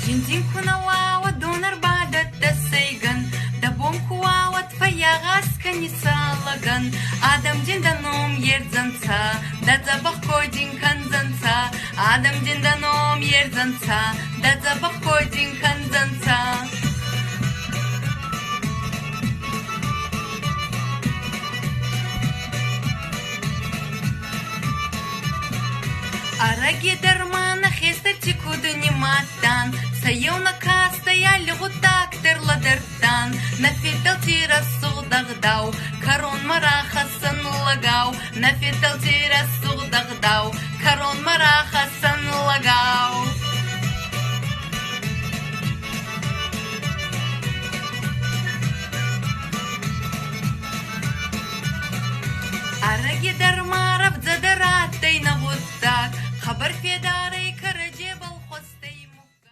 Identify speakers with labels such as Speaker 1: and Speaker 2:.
Speaker 1: جنجين كنا ودونر بعد التسيجن دبوم كوا وتفيا غاس كان يسالغن آدم جن دنوم يرزنتا دزبخ كوجين كان زنتا آدم جن دنوم يرزنتا دزبخ كوجين كان زنتا Араги дармана хеста чикудуни матан Сайона каста я льгутак терладертан Нафитал тира судагдау Карон мараха сан лагау Нафитал тира судагдау Карон мараха сан лагау Араги дармара в задаратай на вот так خبر في داري